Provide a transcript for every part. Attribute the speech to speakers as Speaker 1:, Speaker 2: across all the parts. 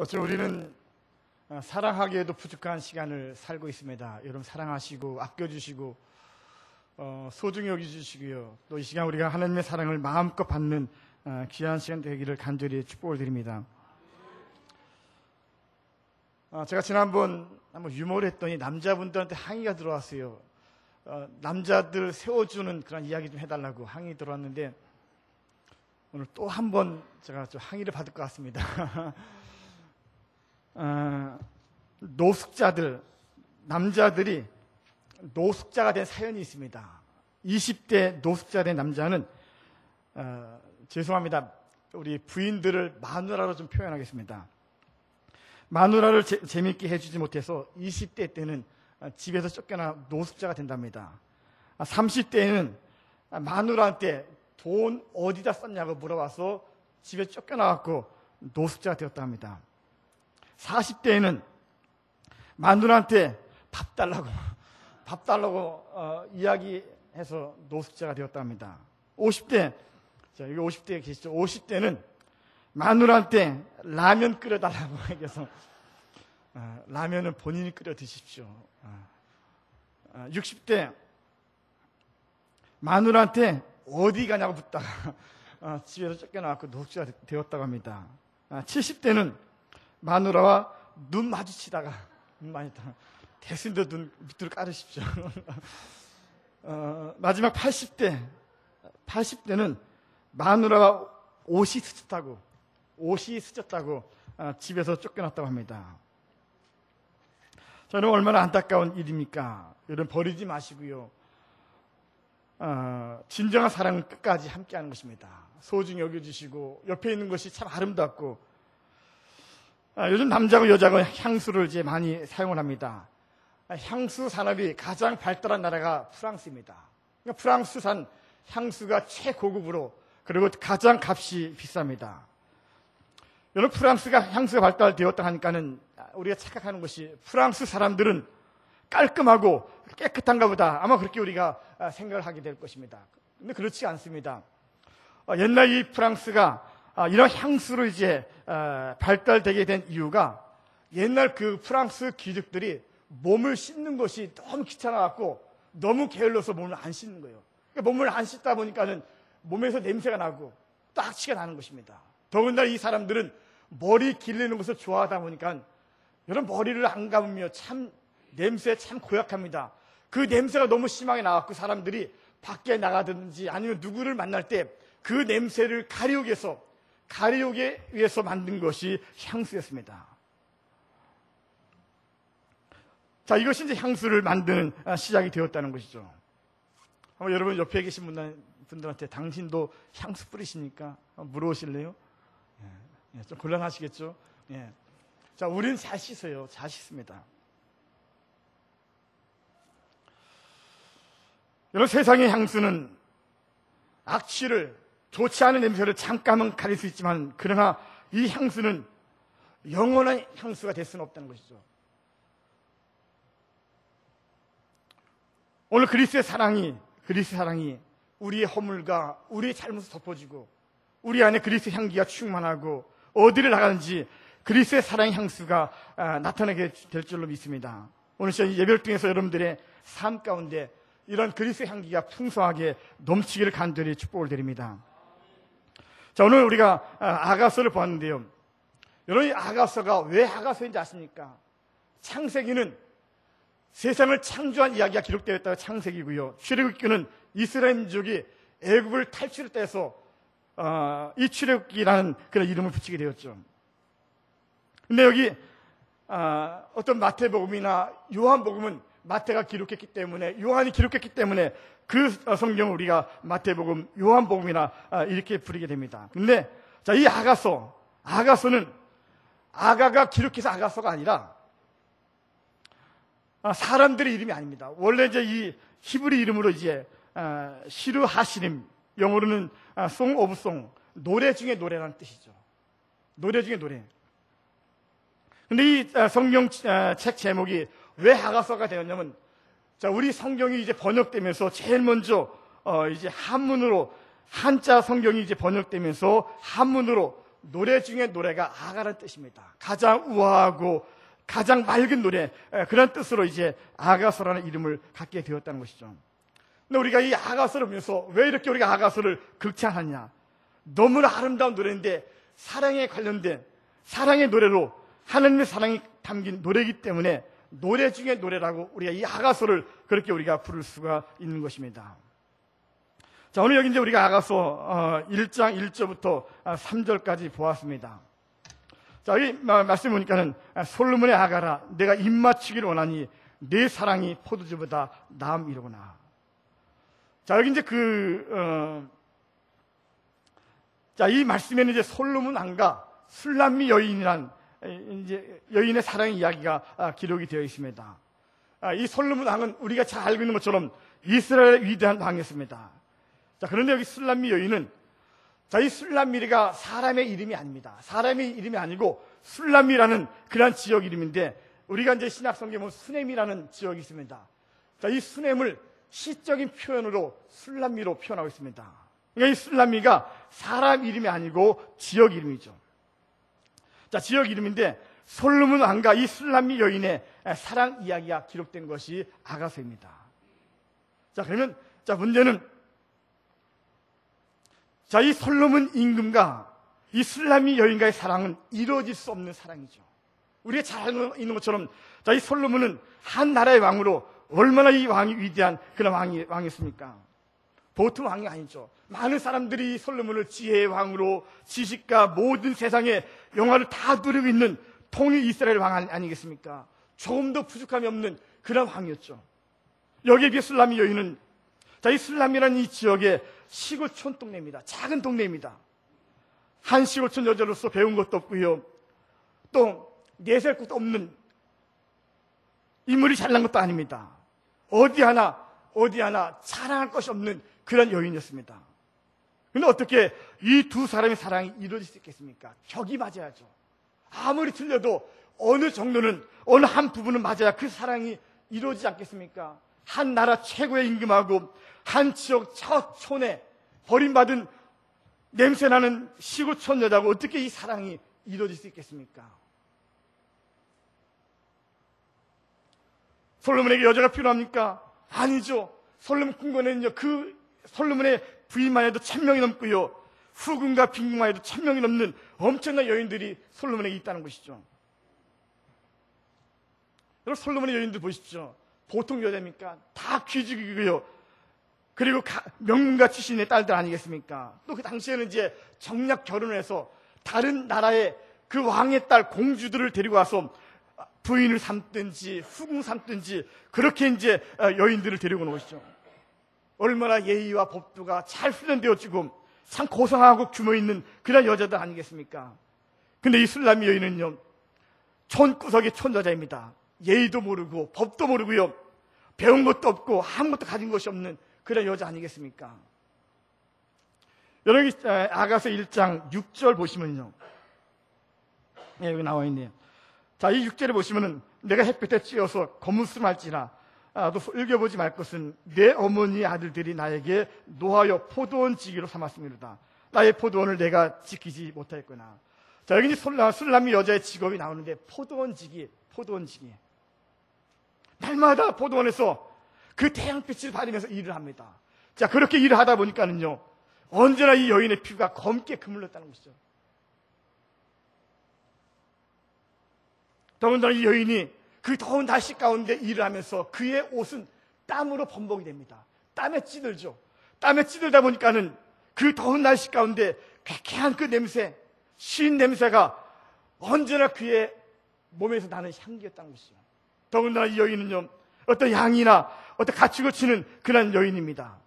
Speaker 1: 어쩌면 우리는 사랑하기에도 부족한 시간을 살고 있습니다. 여러분 사랑하시고 아껴주시고 소중히 여겨주시고요. 또 이 시간 우리가 하나님의 사랑을 마음껏 받는 귀한 시간 되기를 간절히 축복을 드립니다. 제가 지난번 한번 유머를 했더니 남자분들한테 항의가 들어왔어요. 남자들 세워주는 그런 이야기 좀 해달라고 항의 들어왔는데 오늘 또 한 번 제가 좀 항의를 받을 것 같습니다. 노숙자들, 남자들이 노숙자가 된 사연이 있습니다. 20대 노숙자 된 남자는 죄송합니다. 우리 부인들을 마누라로 좀 표현하겠습니다. 마누라를 재미있게 해주지 못해서 20대 때는 집에서 쫓겨나 노숙자가 된답니다. 30대에는 마누라한테 돈 어디다 썼냐고 물어봐서 집에 쫓겨나갖고 노숙자가 되었다 합니다. 40대에는 마누라한테 밥 달라고 이야기해서 노숙자가 되었다 합니다. 50대, 자, 여기 50대에 계시죠? 50대는 마누라한테 라면 끓여달라고 얘기해서 라면은 본인이 끓여 드십시오. 60대 마누라한테 어디 가냐고 묻다가 집에서 쫓겨나갖고 노숙자가 되었다고 합니다. 70대는 마누라와 눈 마주치다가 대신도 눈 밑으로 깔으십시오. 마지막 80대는 마누라가 옷이 스쳤다고 집에서 쫓겨났다고 합니다. 저는 얼마나 안타까운 일입니까? 여러분 버리지 마시고요. 진정한 사랑은 끝까지 함께하는 것입니다. 소중히 여겨주시고 옆에 있는 것이 참 아름답고 요즘 남자고 여자고 향수를 이제 많이 사용을 합니다. 향수 산업이 가장 발달한 나라가 프랑스입니다. 그러니까 프랑스산 향수가 최고급으로 그리고 가장 값이 비쌉니다. 여러분 프랑스가 향수가 발달되었다 하니까는 우리가 착각하는 것이 프랑스 사람들은 깔끔하고 깨끗한가 보다 아마 그렇게 우리가 생각을 하게 될 것입니다. 근데 그렇지 않습니다. 옛날 이 프랑스가 이런 향수로 이제 발달되게 된 이유가 옛날 그 프랑스 귀족들이 몸을 씻는 것이 너무 귀찮아갖고 너무 게을러서 몸을 안 씻는 거예요. 그러니까 몸을 안 씻다 보니까는 몸에서 냄새가 나고 또 악취가 나는 것입니다. 더군다나 이 사람들은 머리 기르는 것을 좋아하다 보니까 여러분 머리를 안 감으며 참 냄새 참 고약합니다. 그 냄새가 너무 심하게 나갖고 사람들이 밖에 나가든지 아니면 누구를 만날 때 그 냄새를 가리우기 위해서 만든 것이 향수였습니다. 자, 이것이 이제 향수를 만드는 시작이 되었다는 것이죠. 한번 여러분 옆에 계신 분들한테 당신도 향수 뿌리십니까? 물어보실래요? 예, 좀 곤란하시겠죠? 예. 자, 우리는 잘 씻어요. 잘 씻습니다. 여러분 세상의 향수는 악취를 좋지 않은 냄새를 잠깐은 가릴 수 있지만 그러나 이 향수는 영원한 향수가 될 수는 없다는 것이죠. 오늘 그리스도의 사랑이 우리의 허물과 우리의 잘못을 덮어주고 우리 안에 그리스도의 향기가 충만하고 어디를 나가는지 그리스도의 사랑의 향수가 나타나게 될 줄로 믿습니다. 오늘 시간 예배를 통해서 여러분들의 삶 가운데 이런 그리스도의 향기가 풍성하게 넘치기를 간절히 축복을 드립니다. 자, 오늘 우리가 아가서를 보았는데요. 여러분 이 아가서가 왜 아가서인지 아십니까? 창세기는 세상을 창조한 이야기가 기록되어 있다가 창세기고요. 출애굽기는 이스라엘 민족이 애굽을 탈출했다 해서 이 출애굽기라는 그런 이름을 붙이게 되었죠. 근데 여기 어떤 마태복음이나 요한복음은 마태가 기록했기 때문에 요한이 기록했기 때문에 그 성경을 우리가 마태복음, 요한복음이나 이렇게 부르게 됩니다. 근데 자, 이 아가서는 아가가 기록해서 아가서가 아니라 사람들의 이름이 아닙니다. 원래 이제 이 히브리 이름으로 이제 시르 하시림, 영어로는 Song of Song, 노래 중에 노래라는 뜻이죠. 노래 중에 노래. 근데 이 성경책 제목이 왜 아가서가 되었냐면, 자, 우리 성경이 이제 번역되면서 제일 먼저 이제 한문으로 한자 성경이 이제 번역되면서 한문으로 노래 중에 노래가 아가라는 뜻입니다. 가장 우아하고 가장 맑은 노래, 그런 뜻으로 이제 아가서라는 이름을 갖게 되었다는 것이죠. 근데 우리가 이 아가서를 보면서 왜 이렇게 우리가 아가서를 극찬하냐? 너무나 아름다운 노래인데 사랑에 관련된 사랑의 노래로 하나님의 사랑이 담긴 노래이기 때문에 노래 중에 노래라고 우리가 이 아가서를 그렇게 우리가 부를 수가 있는 것입니다. 자, 오늘 여기 이제 우리가 아가서 1장 1절부터 3절까지 보았습니다. 자, 여기 말씀 보니까는 솔로몬의 아가라, 내가 입맞추기를 원하니 내 사랑이 포도주보다 나음이로구나. 자, 여기 이제 이 말씀에는 이제 솔로몬 왕과 술람미 여인이란 이제 여인의 사랑 이야기가 기록이 되어 있습니다. 이 솔로몬 왕은 우리가 잘 알고 있는 것처럼 이스라엘의 위대한 왕이었습니다. 자, 그런데 여기 술람미 여인은, 자, 이 술람미가 사람의 이름이 아닙니다. 사람의 이름이 아니고 술람미라는 그런 지역 이름인데, 우리가 이제 신약 성경에 보면 수넴이라는 지역이 있습니다. 자, 이 수넴을 시적인 표현으로 술람미로 표현하고 있습니다. 그러니까 이 술람미가 사람 이름이 아니고 지역 이름이죠. 자, 지역 이름인데 솔로몬 왕과 이 술람미 여인의 사랑 이야기가 기록된 것이 아가서입니다. 자, 그러면 문제는, 자, 이 솔로몬 임금과 이 술람미 여인과의 사랑은 이루어질 수 없는 사랑이죠. 우리가 잘 알고 있는 것처럼, 자, 이 솔로몬은 한 나라의 왕으로 얼마나 이 왕이 위대한 그런 왕이었습니까? 보통 왕이 아니죠. 많은 사람들이 솔로몬을 지혜의 왕으로, 지식과 모든 세상의 영화를 다 누리고 있는 통일 이스라엘 왕 아니겠습니까? 조금도 부족함이 없는 그런 왕이었죠. 여기에 비해 술람미 여인은, 자, 이 술람미라는 이 지역의 시골촌 동네입니다. 작은 동네입니다. 한 시골촌 여자로서 배운 것도 없고요, 또 내세울 것도 없는, 인물이 잘난 것도 아닙니다. 어디 하나 자랑할 것이 없는 그런 여인이었습니다. 그런데 어떻게 이 두 사람의 사랑이 이루어질 수 있겠습니까? 격이 맞아야죠. 아무리 틀려도 어느 정도는, 어느 한 부분은 맞아야 그 사랑이 이루어지지 않겠습니까? 한 나라 최고의 임금하고 한 지역 첫 촌에 버림받은 냄새나는 시골촌 여자하고 어떻게 이 사랑이 이루어질 수 있겠습니까? 솔로몬에게 여자가 필요합니까? 아니죠. 솔로몬 궁궐에는요, 그 솔로몬의 부인만 해도 1000명이 넘고요, 후궁과 빈궁만 해도 1000명이 넘는 엄청난 여인들이 솔로몬에게 있다는 것이죠. 여러분, 솔로몬의 여인들 보십시오. 보통 여자입니까? 다 귀족이고요, 그리고 명문가 출신의 딸들 아니겠습니까? 또 그 당시에는 이제 정략 결혼을 해서 다른 나라의 그 왕의 딸 공주들을 데리고 와서 부인을 삼든지 후궁 삼든지 그렇게 이제 여인들을 데리고 오는 것이죠. 얼마나 예의와 법도가 잘 훈련되어지고 참 고상하고 규모 있는 그런 여자들 아니겠습니까? 근데 이 술람미 여인은요, 촌구석의 촌여자입니다. 예의도 모르고 법도 모르고요, 배운 것도 없고 아무것도 가진 것이 없는 그런 여자 아니겠습니까? 여러분, 아가서 1장 6절 보시면요, 여기 나와 있네요. 자, 이 6절에 보시면은, 내가 햇볕에 찌어서 거무스름할지라 또 읽어보지 말 것은 내 어머니 아들들이 나에게 노하여 포도원 지기로 삼았음이로다. 나의 포도원을 내가 지키지 못하였구나. 자, 여기 술람미 여자의 직업이 나오는데 포도원 지기. 날마다 포도원에서 그 태양빛을 받으면서 일을 합니다. 자, 그렇게 일을 하다 보니까는요, 언제나 이 여인의 피부가 검게 그물렀다는 것이죠. 더군다나 이 여인이 그 더운 날씨 가운데 일을 하면서 그의 옷은 땀으로 범벅이 됩니다. 땀에 찌들죠. 땀에 찌들다 보니까는 그 더운 날씨 가운데 쾌쾌한 그 냄새, 쉰 냄새가 언제나 그의 몸에서 나는 향기였다는 것이죠. 더군다나 이 여인은요, 어떤 양이나 어떤 가축을 치는 그런 여인입니다.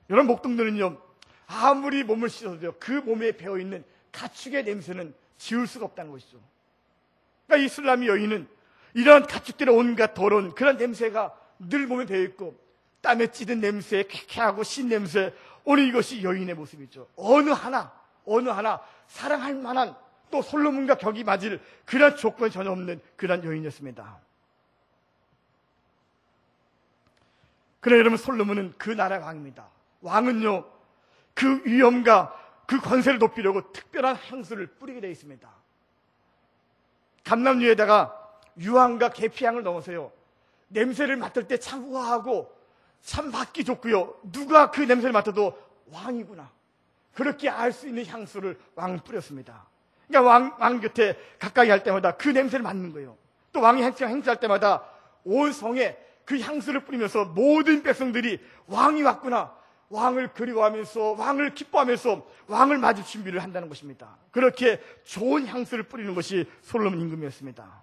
Speaker 1: 이런 목동들은요, 아무리 몸을 씻어도요, 그 몸에 배어있는 가축의 냄새는 지울 수가 없다는 것이죠. 그러니까 이 술람미 여인은 이러한 가축들의 온갖 더러운 그런 냄새가 늘 몸에 배어있고, 땀에 찌든 냄새, 쾌쾌하고 신 냄새, 오늘 이것이 여인의 모습이죠. 어느 하나 사랑할 만한, 또 솔로몬과 격이 맞을 그런 조건이 전혀 없는 그런 여인이었습니다. 그래, 여러분, 솔로몬은 그 나라의 왕입니다. 왕은요, 그 위엄과 그 권세를 높이려고 특별한 향수를 뿌리게 되어 있습니다. 감람류에다가 유황과 계피향을 넣으세요. 냄새를 맡을 때 참 우아하고 참 맡기 좋고요. 누가 그 냄새를 맡아도 왕이구나, 그렇게 알 수 있는 향수를 왕 뿌렸습니다. 그러니까 왕 곁에 가까이 할 때마다 그 냄새를 맡는 거예요. 또 왕이 행차할 때마다 온 성에 그 향수를 뿌리면서 모든 백성들이 왕이 왔구나, 왕을 그리워하면서 왕을 기뻐하면서 왕을 맞을 준비를 한다는 것입니다. 그렇게 좋은 향수를 뿌리는 것이 솔로몬 임금이었습니다.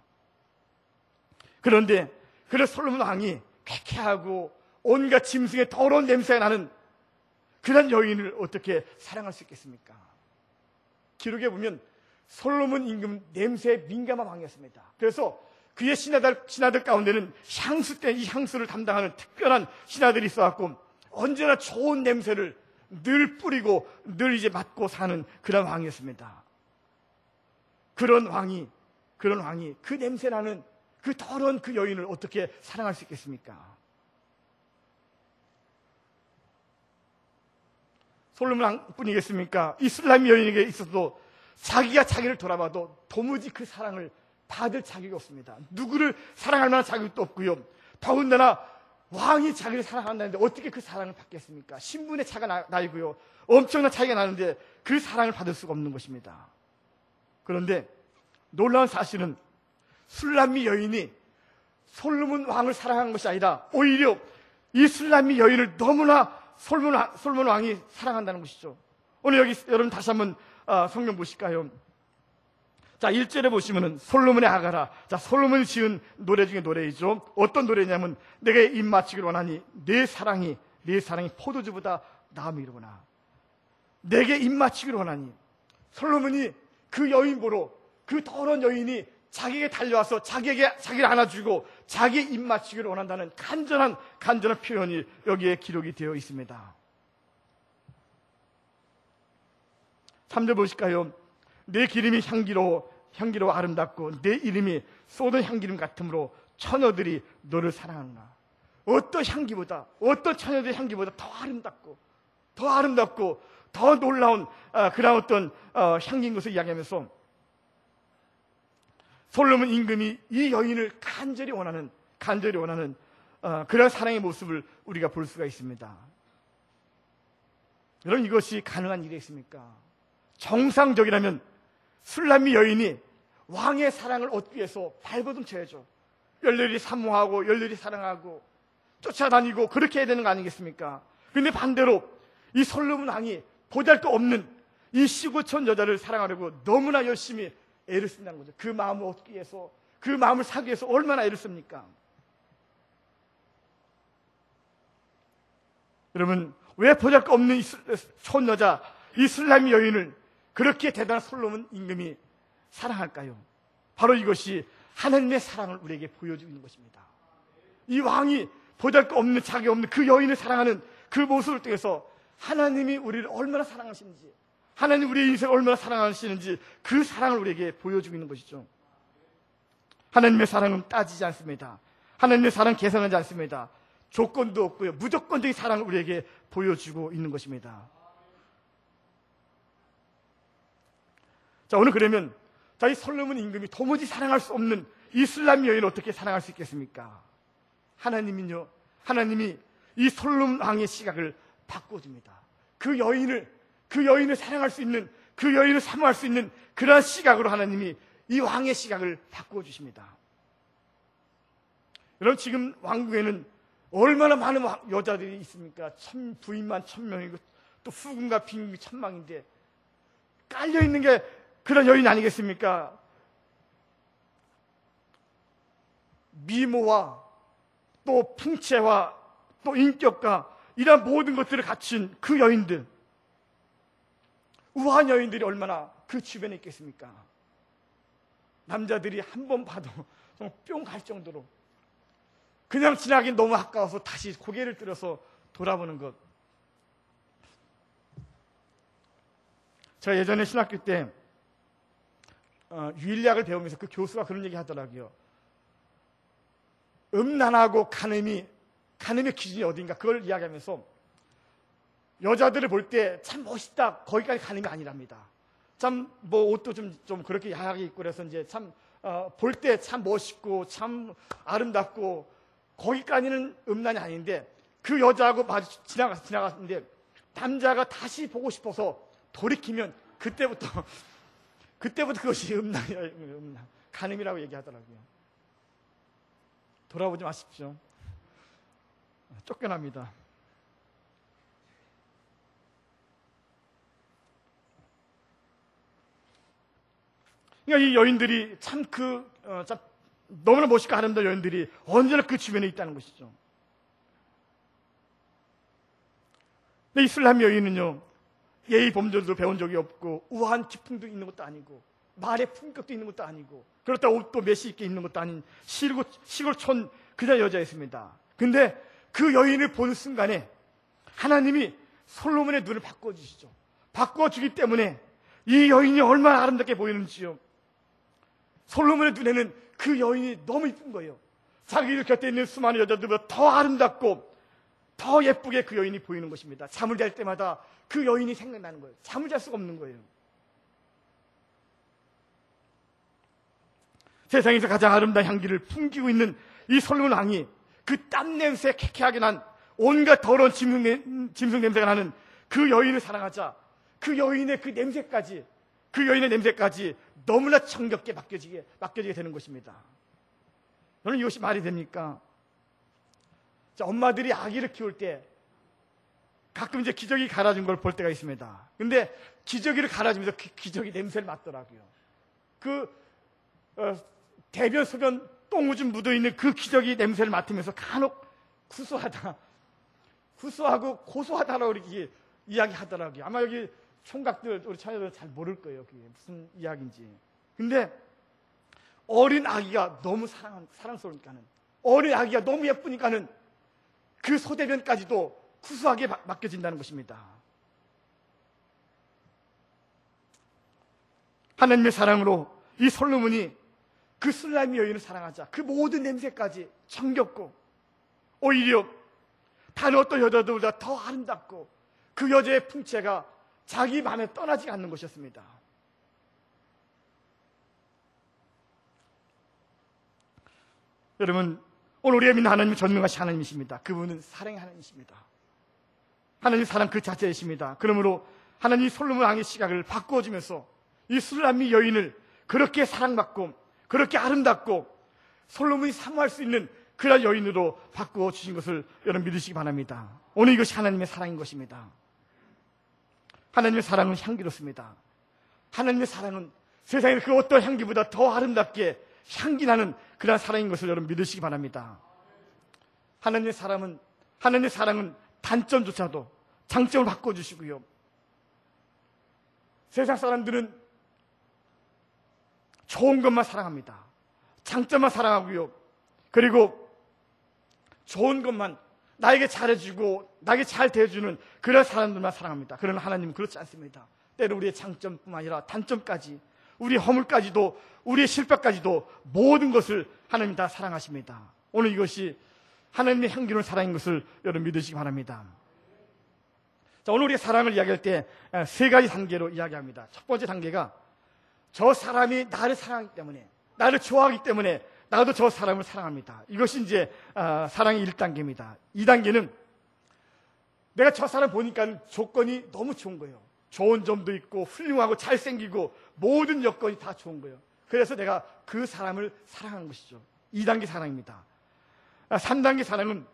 Speaker 1: 그런데 솔로몬 왕이 쾌쾌하고 온갖 짐승의 더러운 냄새가 나는 그런 여인을 어떻게 사랑할 수 있겠습니까? 기록에 보면 솔로몬 임금은 냄새에 민감한 왕이었습니다. 그래서 그의 신하들 가운데는 향수 때 이 향수를 담당하는 특별한 신하들이 있어갖고 언제나 좋은 냄새를 늘 뿌리고 늘 이제 맡고 사는 그런 왕이었습니다. 그런 왕이 그 냄새나는 그 더러운 그 여인을 어떻게 사랑할 수 있겠습니까? 솔로몬 뿐이겠습니까? 이 술람미 여인에게 있어도 자기가 자기를 돌아봐도 도무지 그 사랑을 받을 자격이 없습니다. 누구를 사랑할 만한 자격도 없고요. 더군다나 왕이 자기를 사랑한다는데 어떻게 그 사랑을 받겠습니까? 신분의 차가 나이고요. 엄청난 차이가 나는데 그 사랑을 받을 수가 없는 것입니다. 그런데 놀라운 사실은 술람미 여인이 솔로몬 왕을 사랑한 것이 아니라 오히려 이 술람미 여인을 너무나 솔로몬 왕이 사랑한다는 것이죠. 오늘 여기 여러분 다시 한번 성경 보실까요? 자, 1절에 보시면은 솔로몬의 아가라. 자, 솔로몬이 지은 노래 중에 노래이죠. 어떤 노래냐면 내가 입 맞추기를 원하니 내 사랑이 포도주보다 나음이로구나. 내게 입 맞추기를 원하니. 솔로몬이 그 여인 보러, 그 더러운 여인이 자기에게 달려와서 자기를 안아주고 자기의 입 맞추기를 원한다는 간절한 표현이 여기에 기록이 되어 있습니다. 3절 보실까요? 내 기름이 향기로워 아름답고 내 이름이 쏟은 향기름 같으므로 처녀들이 너를 사랑하노라. 어떤 처녀들의 향기보다 더 아름답고 더 놀라운 그런 어떤 향기인 것을 이야기하면서 솔로몬 임금이 이 여인을 간절히 원하는 그런 사랑의 모습을 우리가 볼 수가 있습니다. 여러분, 이것이 가능한 일이겠습니까? 정상적이라면 술람미 여인이 왕의 사랑을 얻기 위해서 발버둥 쳐야죠. 열렬히 사모하고 열렬히 사랑하고 쫓아다니고 그렇게 해야 되는 거 아니겠습니까? 그런데 반대로 이 솔로몬 왕이 보잘것없는 이 시골촌 여자를 사랑하려고 너무나 열심히 애를 쓴다는 거죠. 그 마음을 얻기 위해서, 그 마음을 사기 위해서 얼마나 애를 씁니까? 여러분, 왜 보잘것없는 이 촌 여자, 이 술람미 여인을 그렇게 대단한 솔로몬 임금이 사랑할까요? 바로 이것이 하나님의 사랑을 우리에게 보여주고 있는 것입니다. 이 왕이 보잘것없는 자격 없는 그 여인을 사랑하는 그 모습을 통해서 하나님이 우리를 얼마나 사랑하시는지, 하나님 우리의 인생을 얼마나 사랑하시는지 그 사랑을 우리에게 보여주고 있는 것이죠. 하나님의 사랑은 따지지 않습니다. 하나님의 사랑은 계산하지 않습니다. 조건도 없고요. 무조건적인 사랑을 우리에게 보여주고 있는 것입니다. 자, 오늘 그러면 이 솔로몬 임금이 도무지 사랑할 수 없는 이 술람미 여인을 어떻게 사랑할 수 있겠습니까? 하나님은요, 하나님이 이 솔로몬 왕의 시각을 바꿔줍니다. 그 여인을 사랑할 수 있는, 그 여인을 사모할 수 있는 그러한 시각으로 하나님이 이 왕의 시각을 바꿔주십니다. 여러분, 지금 왕국에는 얼마나 많은 여자들이 있습니까? 부인만 1000명이고 또 후궁과 빈궁이 1000명인데 깔려있는 게 그런 여인 아니겠습니까? 미모와 또 풍채와 또 인격과 이런 모든 것들을 갖춘 그 여인들, 우아한 여인들이 얼마나 그 주변에 있겠습니까? 남자들이 한 번 봐도 뿅 갈 정도로 그냥 지나긴 너무 아까워서 다시 고개를 들어서 돌아보는 것. 제가 예전에 신학교 때 유일학을 배우면서 그 교수가 그런 얘기 하더라고요. 음란하고 간음의 기준이 어딘가 그걸 이야기하면서 여자들을 볼 때 참 멋있다 거기까지 가는 게 아니랍니다. 참 뭐 옷도 좀 그렇게 야하게 입고 그래서 이제 참 볼 때 참 멋있고 참 아름답고 거기까지는 음란이 아닌데 그 여자하고 마주 지나갔는데 남자가 다시 보고 싶어서 돌이키면 그때부터 그것이 음란이에요. 음란. 간음이라고 얘기하더라고요. 돌아보지 마십시오. 쫓겨납니다. 그러니까 이 여인들이 참 너무나 멋있고 아름다운 여인들이 언제나 그 주변에 있다는 것이죠. 근데 이 술람 여인은요, 예의 범절도 배운 적이 없고 우아한 기풍도 있는 것도 아니고 말의 품격도 있는 것도 아니고 그렇다고 옷도 메시 있게 입는 것도 아닌 시골촌 그자 여자였습니다. 근데 그 여인을 보는 순간에 하나님이 솔로몬의 눈을 바꿔주시죠. 바꿔주기 때문에 이 여인이 얼마나 아름답게 보이는지요. 솔로몬의 눈에는 그 여인이 너무 이쁜 거예요. 자기 곁에 있는 수많은 여자들보다 더 아름답고 더 예쁘게 그 여인이 보이는 것입니다. 잠을 잘 때마다 그 여인이 생각나는 거예요. 잠을 잘 수가 없는 거예요. 세상에서 가장 아름다운 향기를 풍기고 있는 이 솔로몬 왕이 그 땀 냄새 쾌쾌하게 난 온갖 더러운 짐승 냄새가 나는 그 여인을 사랑하자 그 여인의 냄새까지 너무나 정겹게 맡겨지게 되는 것입니다. 저는 이것이 말이 됩니까? 자, 엄마들이 아기를 키울 때 가끔 이제 기저귀 갈아준 걸 볼 때가 있습니다. 근데 기저귀를 갈아주면서 기저귀 냄새를 맡더라고요. 대변, 소변, 똥오줌 묻어있는 그 기저귀 냄새를 맡으면서 간혹 구수하고 고소하다라고 이렇게 이야기하더라고요. 아마 여기 총각들, 우리 자녀들 잘 모를 거예요. 그게 무슨 이야기인지. 근데 어린 아기가 너무 사랑스러우니까는, 어린 아기가 너무 예쁘니까는 그 소대변까지도 구수하게 맡겨진다는 것입니다. 하나님의 사랑으로 이 솔로몬이 그 술람미 여인을 사랑하자 그 모든 냄새까지 정겹고 오히려 다른 어떤 여자들보다 더 아름답고 그 여자의 풍채가 자기 마음에 떠나지 않는 것이었습니다. 여러분, 오늘 우리가 믿는 하나님은 전능하신 하나님이십니다. 그분은 사랑의 하나님이십니다. 하나님 사랑 그 자체이십니다. 그러므로 하나님이 솔로몬 왕의 시각을 바꾸어주면서 이 술람미 여인을 그렇게 사랑받고 그렇게 아름답고 솔로몬이 사모할 수 있는 그런 여인으로 바꾸어 주신 것을 여러분 믿으시기 바랍니다. 오늘 이것이 하나님의 사랑인 것입니다. 하나님의 사랑은 향기롭습니다. 하나님의 사랑은 세상의 그 어떤 향기보다 더 아름답게 향기나는 그런 사랑인 것을 여러분 믿으시기 바랍니다. 하나님의 사랑은 단점조차도 장점을 바꿔주시고요. 세상 사람들은 좋은 것만 사랑합니다. 장점만 사랑하고요. 그리고 좋은 것만 나에게 잘해주고 나에게 잘 대해주는 그런 사람들만 사랑합니다. 그러나 하나님은 그렇지 않습니다. 때로 우리의 장점뿐만 아니라 단점까지, 우리의 허물까지도, 우리의 실패까지도 모든 것을 하나님 다 사랑하십니다. 오늘 이것이 하나님의 향기로운 사랑인 것을 여러분 믿으시기 바랍니다. 자, 오늘 우리가 사랑을 이야기할 때 세 가지 단계로 이야기합니다. 첫 번째 단계가 저 사람이 나를 사랑하기 때문에, 나를 좋아하기 때문에 나도 저 사람을 사랑합니다. 이것이 이제 사랑의 1단계입니다. 2단계는 내가 저 사람 보니까 조건이 너무 좋은 거예요. 좋은 점도 있고 훌륭하고 잘생기고 모든 여건이 다 좋은 거예요. 그래서 내가 그 사람을 사랑하는 것이죠. 2단계 사랑입니다. 3단계 사랑은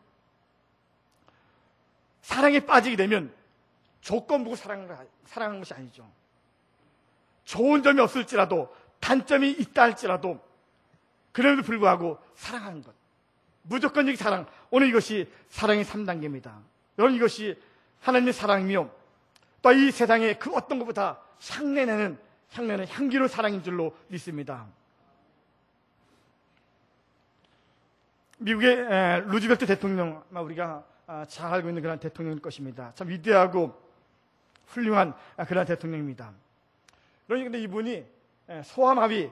Speaker 1: 사랑에 빠지게 되면 조건 보고 사랑하는 것이 아니죠. 좋은 점이 없을지라도 단점이 있다 할지라도 그럼에도 불구하고 사랑하는 것, 무조건적인 사랑, 오늘 이것이 사랑의 3단계입니다. 여러분, 이것이 하나님의 사랑이며 또 이 세상의 그 어떤 것보다 향내내는 향기로운 사랑인 줄로 믿습니다. 미국의 루즈벨트 대통령, 우리가 잘 알고 있는 그런 대통령일 것입니다. 참 위대하고 훌륭한 그런 대통령입니다. 그런데 이분이 소아마비,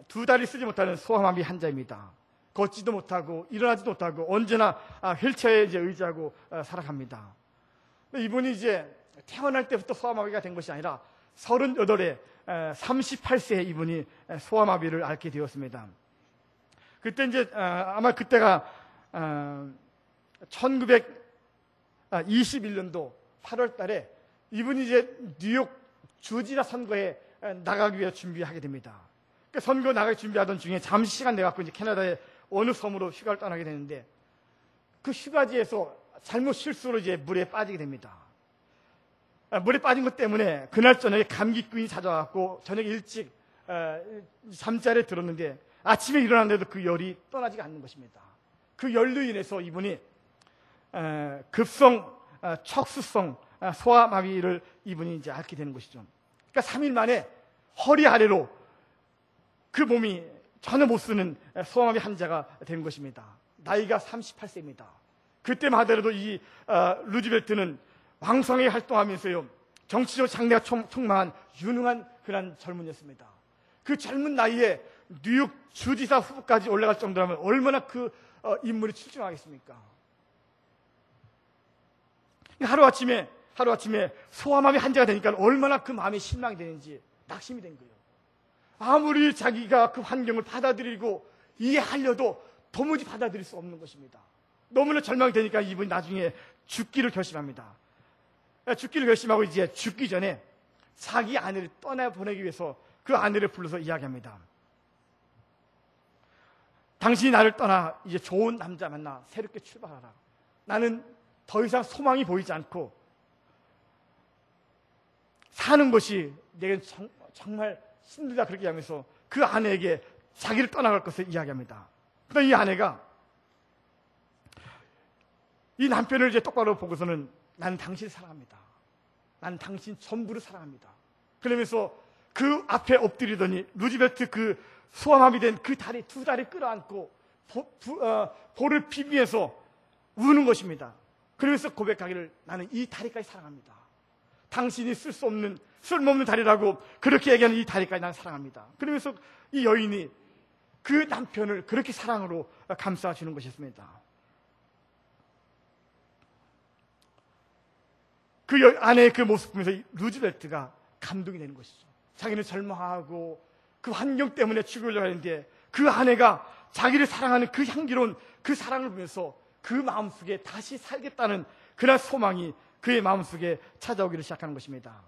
Speaker 1: 2다리 쓰지 못하는 소아마비 환자입니다. 걷지도 못하고 일어나지도 못하고 언제나 휠체어에 의지하고 살아갑니다. 이분이 이제 태어날 때부터 소아마비가 된 것이 아니라 38에 38세에 이분이 소아마비를 앓게 되었습니다. 그때 이제 아마 그때가 1921년도 8월 달에 이분이 이제 뉴욕 주지사 선거에 나가기 위해 준비하게 됩니다. 그 선거 나가기 준비하던 중에 잠시 시간 내갖고 이제 캐나다의 어느 섬으로 휴가를 떠나게 되는데 그 휴가지에서 잘못 실수로 이제 물에 빠지게 됩니다. 물에 빠진 것 때문에 그날 저녁에 감기균이 찾아왔고 저녁 일찍 잠자리에 들었는데 아침에 일어났는데도 그 열이 떠나지가 않는 것입니다. 그 열로 인해서 이분이 급성 척수성 소아마비를 이분이 이제 앓게 되는 것이죠. 그러니까 3일 만에 허리 아래로 그 몸이 전혀 못 쓰는 소아마비 환자가 된 것입니다. 나이가 38세입니다. 그때만 하더라도 이 루즈벨트는 왕성하게 활동하면서요 정치적 장래가 총망한 유능한 그런 젊은이였습니다. 그 젊은 나이에 뉴욕 주지사 후보까지 올라갈 정도라면 얼마나 그 인물이 출중하겠습니까? 하루아침에 소아마비 환자가 되니까 얼마나 그 마음이 실망이 되는지 낙심이 된 거예요. 아무리 자기가 그 환경을 받아들이고 이해하려도 도무지 받아들일 수 없는 것입니다. 너무나 절망이 되니까 이분이 나중에 죽기를 결심합니다. 죽기를 결심하고 이제 죽기 전에 자기 아내를 떠나보내기 위해서 그 아내를 불러서 이야기합니다. 당신이 나를 떠나 이제 좋은 남자 만나 새롭게 출발하라. 나는 더 이상 소망이 보이지 않고 사는 것이 내겐 정말 힘들다 그렇게 하면서 그 아내에게 자기를 떠나갈 것을 이야기합니다. 그러나 이 아내가 이 남편을 이제 똑바로 보고서는 나는 당신을 사랑합니다. 나는 당신 전부를 사랑합니다. 그러면서 그 앞에 엎드리더니 루즈벨트 그 소아마비 된 그 다리 두 다리 끌어안고 볼을 비비면서 우는 것입니다. 그러면서 고백하기를 나는 이 다리까지 사랑합니다. 당신이 쓸모없는 다리라고 그렇게 얘기하는 이 다리까지 나는 사랑합니다. 그러면서 이 여인이 그 남편을 그렇게 사랑으로 감싸주는 것이었습니다. 그 아내의 그 모습 보면서 루즈벨트가 감동이 되는 것이죠. 자기는 절망하고 그 환경 때문에 죽으려고 하는데 그 아내가 자기를 사랑하는 그 향기로운 그 사랑을 보면서 그 마음속에 다시 살겠다는 그런 소망이 그의 마음속에 찾아오기를 시작하는 것입니다.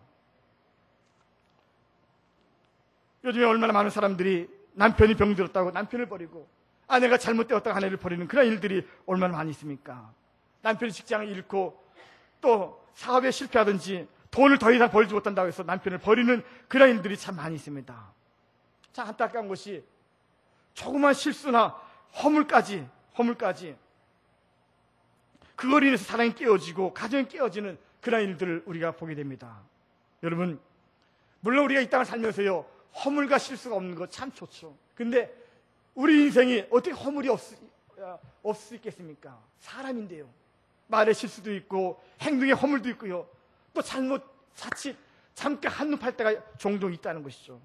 Speaker 1: 요즘에 얼마나 많은 사람들이 남편이 병들었다고 남편을 버리고 아내가 잘못되었다고 아내를 버리는 그런 일들이 얼마나 많이 있습니까? 남편이 직장을 잃고 또 사업에 실패하든지 돈을 더 이상 벌지 못한다고 해서 남편을 버리는 그런 일들이 참 많이 있습니다. 참 안타까운 것이 조그만 실수나 허물까지 그걸 인해서 사랑이 깨어지고 가정이 깨어지는 그런 일들을 우리가 보게 됩니다. 여러분, 물론 우리가 이 땅을 살면서요 허물과 실수가 없는 거 참 좋죠. 근데 우리 인생이 어떻게 허물이 없을 수 있겠습니까? 사람인데요. 말의 실수도 있고 행동의 허물도 있고요. 또 자칫 잠깐 한눈 팔 때가 종종 있다는 것이죠.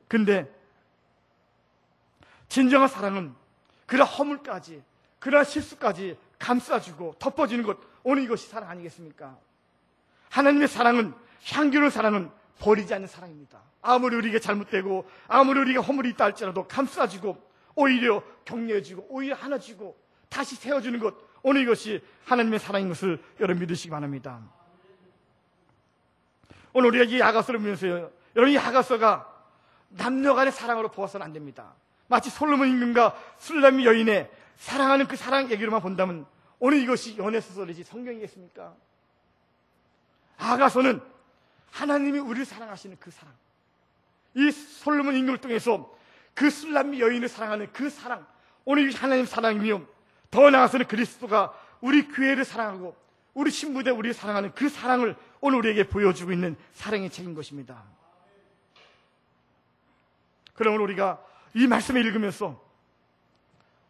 Speaker 1: 근데 진정한 사랑은 그런 허물까지 그런 실수까지 감싸주고 덮어주는 것, 오늘 이것이 사랑 아니겠습니까? 하나님의 사랑은, 향기로운 사랑은 버리지 않는 사랑입니다. 아무리 우리가 잘못되고 아무리 우리가 허물이 있다 할지라도 감싸주고 오히려 격려해주고 오히려 안아주고 다시 세워주는 것, 오늘 이것이 하나님의 사랑인 것을 여러분 믿으시기 바랍니다. 오늘 우리가 이 야가서를 보면서요, 여러분 이 야가서가 남녀 간의 사랑으로 보아서는 안 됩니다. 마치 솔로몬 임금과 술람미 여인의 사랑하는 그 사랑 얘기로만 본다면 오늘 이것이 연애소설이지 성경이겠습니까? 아가서는 하나님이 우리를 사랑하시는 그 사랑, 이 솔로몬 임금을 통해서 그 술람미 여인을 사랑하는 그 사랑, 오늘 이 하나님 사랑이며 더 나아가서는 그리스도가 우리 교회를 사랑하고 우리 신부대 우리를 사랑하는 그 사랑을 오늘 우리에게 보여주고 있는 사랑의 책인 것입니다. 그러면 우리가 이 말씀을 읽으면서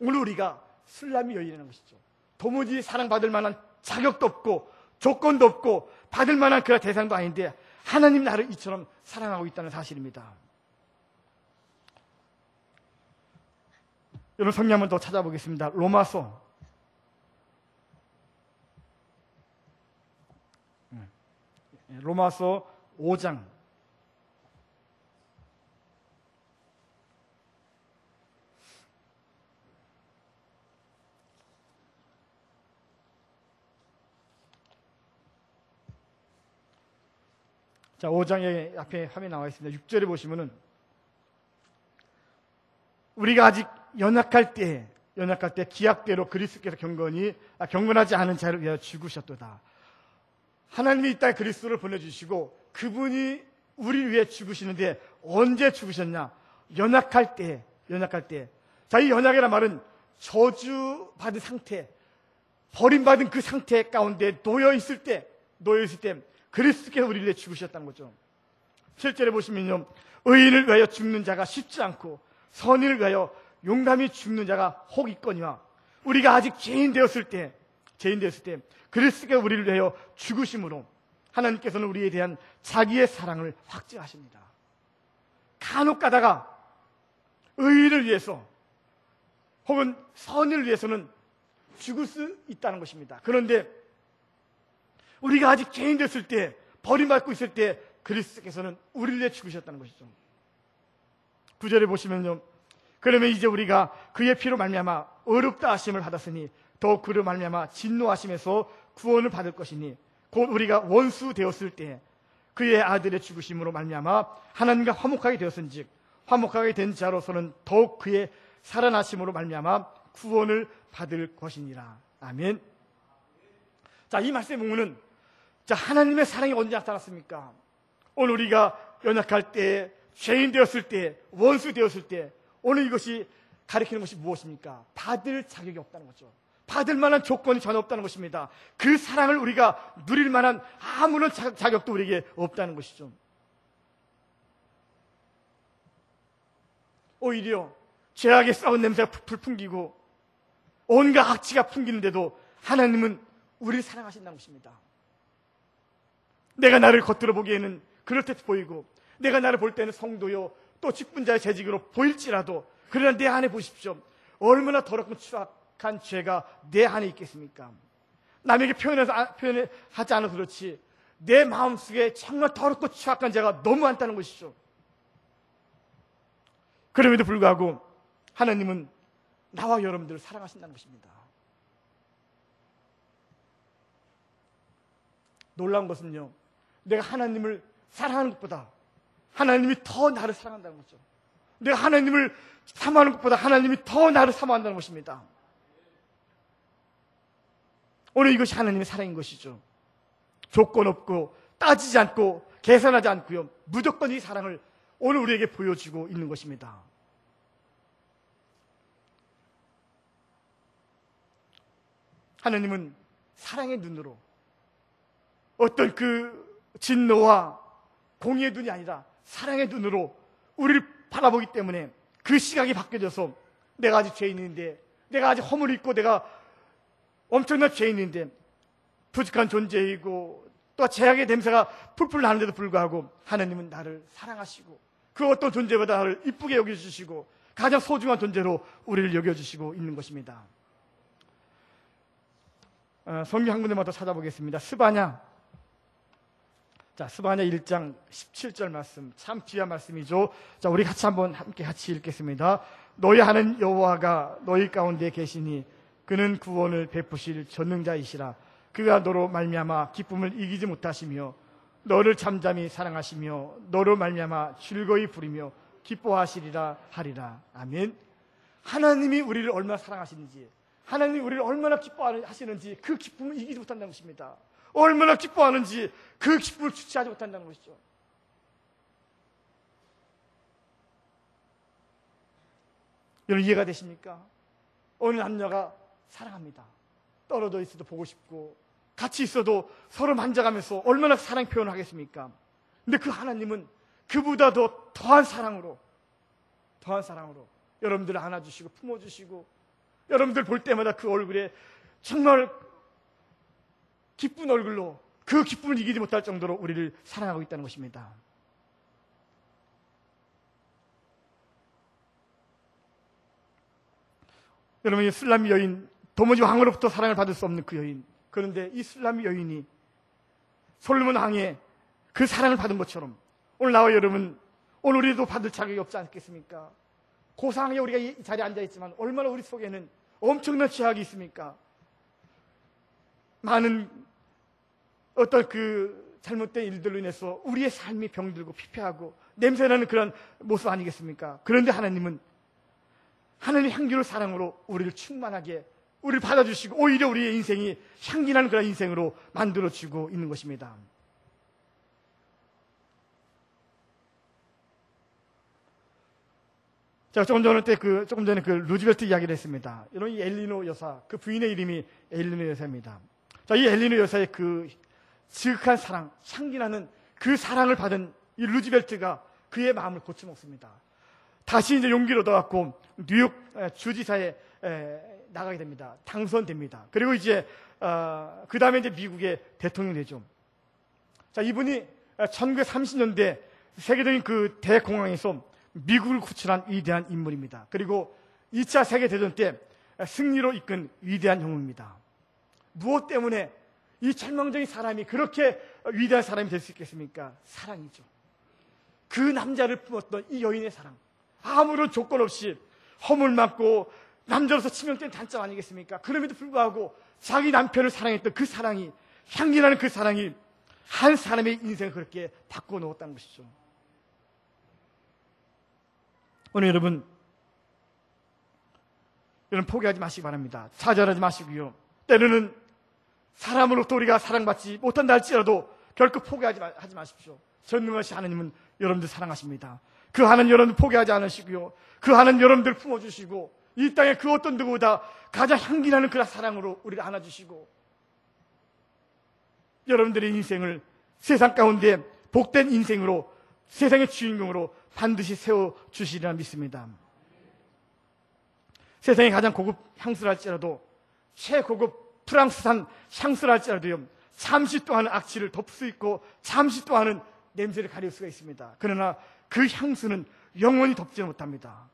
Speaker 1: 오늘 우리가 술람미 여인이라는 것이죠. 도무지 사랑받을 만한 자격도 없고 조건도 없고 받을 만한 그런 대상도 아닌데 하나님 나를 이처럼 사랑하고 있다는 사실입니다. 여러분 성경 한번 더 찾아보겠습니다. 로마서 로마서 5장. 자, 5장에 앞에 화면에 나와 있습니다. 6절에 보시면은 우리가 아직 연약할 때 기약대로 그리스도께서 경건하지 않은 자를 위하여 죽으셨도다. 하나님이 이 땅에 그리스도를 보내주시고 그분이 우리를 위해 죽으시는데 언제 죽으셨냐? 연약할 때. 자, 이 연약이라는 말은 저주받은 상태, 버림받은 그 상태 가운데 놓여있을 때 그리스도께서 우리를 위해 죽으셨다는 거죠. 7절에 보시면요, 의인을 위하여 죽는 자가 쉽지 않고 선인을 위하여 용감히 죽는 자가 혹 있거니와. 우리가 아직 죄인 되었을 때 그리스도께서 우리를 위하여 죽으심으로 하나님께서는 우리에 대한 자기의 사랑을 확증하십니다. 간혹 가다가 의인을 위해서 혹은 선인을 위해서는 죽을 수 있다는 것입니다. 그런데 우리가 아직 죄인 됐을 때, 버림받고 있을 때 그리스도께서는 우리를 위해 죽으셨다는 것이죠. 9절에 보시면요, 그러면 이제 우리가 그의 피로 말미암아 의롭다 하심을 받았으니 더욱 그로 말미암아 진노하심에서 구원을 받을 것이니 곧 우리가 원수 되었을 때 그의 아들의 죽으심으로 말미암아 하나님과 화목하게 되었은즉 화목하게 된 자로서는 더욱 그의 살아나심으로 말미암아 구원을 받을 것이니라. 아멘. 자, 이 말씀의 본문은 하나님의 사랑이 언제 나타났습니까? 오늘 우리가 연약할 때, 죄인 되었을 때, 원수 되었을 때, 오늘 이것이 가리키는 것이 무엇입니까? 받을 자격이 없다는 거죠. 받을 만한 조건이 전혀 없다는 것입니다. 그 사랑을 우리가 누릴 만한 아무런 자격도 우리에게 없다는 것이죠. 오히려 죄악의 썩은 냄새가 풀풀 풍기고 온갖 악취가 풍기는데도 하나님은 우리를 사랑하신다는 것입니다. 내가 나를 겉으로 보기에는 그렇듯 보이고 내가 나를 볼 때는 성도요 또 직분자의 재직으로 보일지라도 그러나 내 안에 보십시오. 얼마나 더럽고 추악한 죄가 내 안에 있겠습니까? 남에게 표현하지 않아서 그렇지 내 마음속에 정말 더럽고 추악한 죄가 너무 많다는 것이죠. 그럼에도 불구하고 하나님은 나와 여러분들을 사랑하신다는 것입니다. 놀라운 것은요, 내가 하나님을 사랑하는 것보다 하나님이 더 나를 사랑한다는 거죠. 내가 하나님을 사모하는 것보다 하나님이 더 나를 사모한다는 것입니다. 오늘 이것이 하나님의 사랑인 것이죠. 조건 없고 따지지 않고 계산하지 않고요, 무조건 이 사랑을 오늘 우리에게 보여주고 있는 것입니다. 하나님은 사랑의 눈으로 어떤 그 진노와 공의의 눈이 아니라 사랑의 눈으로 우리를 바라보기 때문에 그 시각이 바뀌어져서 내가 아직 죄인인데, 내가 아직 허물이 있고 내가 엄청난 죄인인데 부족한 존재이고 또 죄악의 냄새가 풀풀 나는데도 불구하고 하나님은 나를 사랑하시고 그 어떤 존재보다 나를 이쁘게 여겨주시고 가장 소중한 존재로 우리를 여겨주시고 있는 것입니다. 성경 한 군데만 더 찾아보겠습니다. 스바냐 1장 17절 말씀, 참 귀한 말씀이죠. 자, 우리 함께 같이 읽겠습니다. 너희 하는 여호와가 너희 가운데 계시니 그는 구원을 베푸실 전능자이시라. 그가 너로 말미암아 기쁨을 이기지 못하시며 너를 잠잠히 사랑하시며 너로 말미암아 즐거이 부리며 기뻐하시리라 하리라. 아멘. 하나님이 우리를 얼마나 사랑하시는지, 하나님이 우리를 얼마나 기뻐하시는지 그 기쁨을 이기지 못한다는 것입니다. 얼마나 기뻐하는지 그 기쁨을 주체하지 못한다는 것이죠. 여러분 이해가 되십니까? 어느 남녀가 사랑합니다. 떨어져 있어도 보고 싶고 같이 있어도 서로 만져가면서 얼마나 사랑 표현을 하겠습니까? 근데 그 하나님은 그보다도 더한 사랑으로 여러분들을 안아주시고 품어주시고 여러분들 볼 때마다 그 얼굴에 정말 기쁜 얼굴로 그 기쁨을 이기지 못할 정도로 우리를 사랑하고 있다는 것입니다. 여러분, 이 술람미 여인, 도무지 왕으로부터 사랑을 받을 수 없는 그 여인, 그런데 이 술람미 여인이 솔로몬 왕의 그 사랑을 받은 것처럼 오늘 나와 여러분, 오늘 우리도 받을 자격이 없지 않겠습니까? 고상하게 우리가 이 자리에 앉아있지만 얼마나 우리 속에는 엄청난 죄악이 있습니까? 많은 어떤 그 잘못된 일들로 인해서 우리의 삶이 병들고 피폐하고 냄새나는 그런 모습 아니겠습니까? 그런데 하나님은 하나님의 향기로운 사랑으로 우리를 충만하게 우리를 받아주시고 오히려 우리의 인생이 향기나는 그런 인생으로 만들어주고 있는 것입니다. 제가 조금 전에 그 루즈벨트 이야기를 했습니다. 이런 이 엘리노 여사, 그 부인의 이름이 엘리노 여사입니다. 자, 이 엘리노 여사의 그 지극한 사랑, 향기나는 그 사랑을 받은 이 루즈벨트가 그의 마음을 고쳐먹습니다. 다시 이제 용기를 얻어갖고 뉴욕 주지사에 나가게 됩니다. 당선됩니다. 그리고 이제 그 다음에 이제 미국의 대통령이 되죠. 자, 이분이 1930년대 세계적인 그 대공황에서 미국을 구출한 위대한 인물입니다. 그리고 2차 세계대전 때 승리로 이끈 위대한 영웅입니다. 무엇 때문에 이 절망적인 사람이 그렇게 위대한 사람이 될 수 있겠습니까? 사랑이죠. 그 남자를 품었던 이 여인의 사랑, 아무런 조건 없이 허물 맞고 남자로서 치명적인 단점 아니겠습니까? 그럼에도 불구하고 자기 남편을 사랑했던 그 사랑이, 향기나는 그 사랑이 한 사람의 인생을 그렇게 바꿔놓았다는 것이죠. 오늘 여러분 포기하지 마시기 바랍니다. 좌절하지 마시고요. 때로는 사람으로부터 우리가 사랑받지 못한다 할지라도 결코 포기하지 마십시오. 전능하신 하나님은 여러분들 사랑하십니다. 그 하나님 여러분들 포기하지 않으시고요. 그 하나님 여러분들 품어주시고 이 땅에 그 어떤 누구보다 가장 향기나는 그런 사랑으로 우리를 안아주시고 여러분들의 인생을 세상 가운데 복된 인생으로 세상의 주인공으로 반드시 세워주시리라 믿습니다. 세상에 가장 고급 향수를 할지라도 최고급 프랑스산 향수를 할지라도요, 잠시 동안은 악취를 덮을 수 있고 잠시 동안은 냄새를 가릴 수가 있습니다. 그러나 그 향수는 영원히 덮지 못합니다.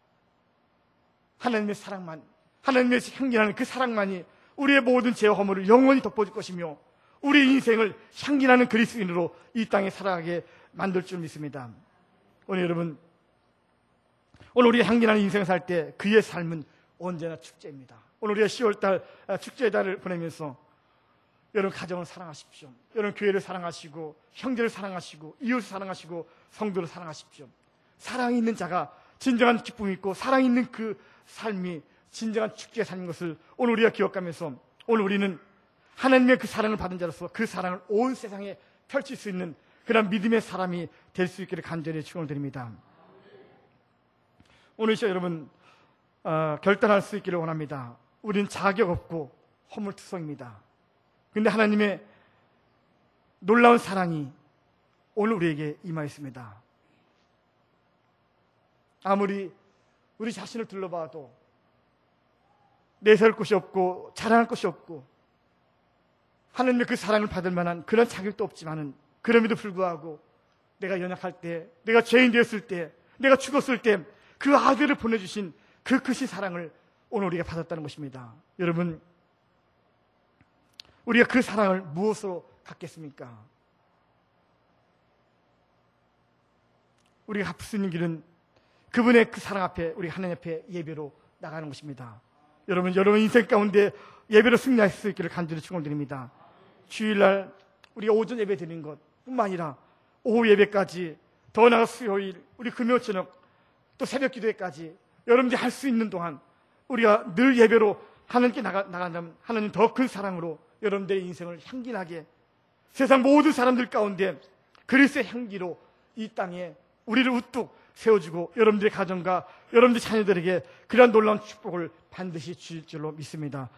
Speaker 1: 하나님의 사랑만, 하나님의 향기나는 그 사랑만이 우리의 모든 죄와 허물을 영원히 덮어줄 것이며 우리의 인생을 향기나는 그리스도인으로 이 땅에 살아가게 만들 줄 믿습니다. 오늘 여러분, 오늘 우리가 향기나는 인생을 살 때 그의 삶은 언제나 축제입니다. 오늘 우리가 10월달 축제의 달을 보내면서 여러분 가정을 사랑하십시오. 여러분 교회를 사랑하시고 형제를 사랑하시고 이웃을 사랑하시고 성도를 사랑하십시오. 사랑이 있는 자가 진정한 기쁨이 있고 사랑이 있는 그 삶이 진정한 축제의 삶인 것을 오늘 우리가 기억하면서 오늘 우리는 하나님의 그 사랑을 받은 자로서 그 사랑을 온 세상에 펼칠 수 있는 그런 믿음의 사람이 될 수 있기를 간절히 축원을 드립니다. 오늘 이 여러분 결단할 수 있기를 원합니다. 우리는 자격 없고 허물투성입니다. 그런데 하나님의 놀라운 사랑이 오늘 우리에게 임하였습니다. 아무리 우리 자신을 둘러봐도 내세울 곳이 없고 자랑할 곳이 없고 하나님의 그 사랑을 받을 만한 그런 자격도 없지만은 그럼에도 불구하고 내가 연약할 때, 내가 죄인 되었을 때, 내가 죽었을 때 그 아들을 보내주신 그 크신 사랑을 오늘 우리가 받았다는 것입니다. 여러분, 우리가 그 사랑을 무엇으로 갖겠습니까? 우리가 갚을 수 있는 길은 그분의 그 사랑 앞에 우리 하나님 앞에 예배로 나가는 것입니다. 여러분 인생 가운데 예배로 승리할 수 있기를 간절히 축원드립니다. 주일날 우리가 오전 예배 드리는 것뿐만 아니라 오후 예배까지 더 나아가 수요일 우리 금요 저녁 또 새벽 기도회까지 여러분들이 할 수 있는 동안 우리가 늘 예배로 하나님께 나간다면 하나님 더 큰 사랑으로 여러분들의 인생을 향기나게 세상 모든 사람들 가운데 그리스도의 향기로 이 땅에 우리를 우뚝 세워주고 여러분들의 가정과 여러분들의 자녀들에게 그러한 놀라운 축복을 반드시 주실 줄로 믿습니다.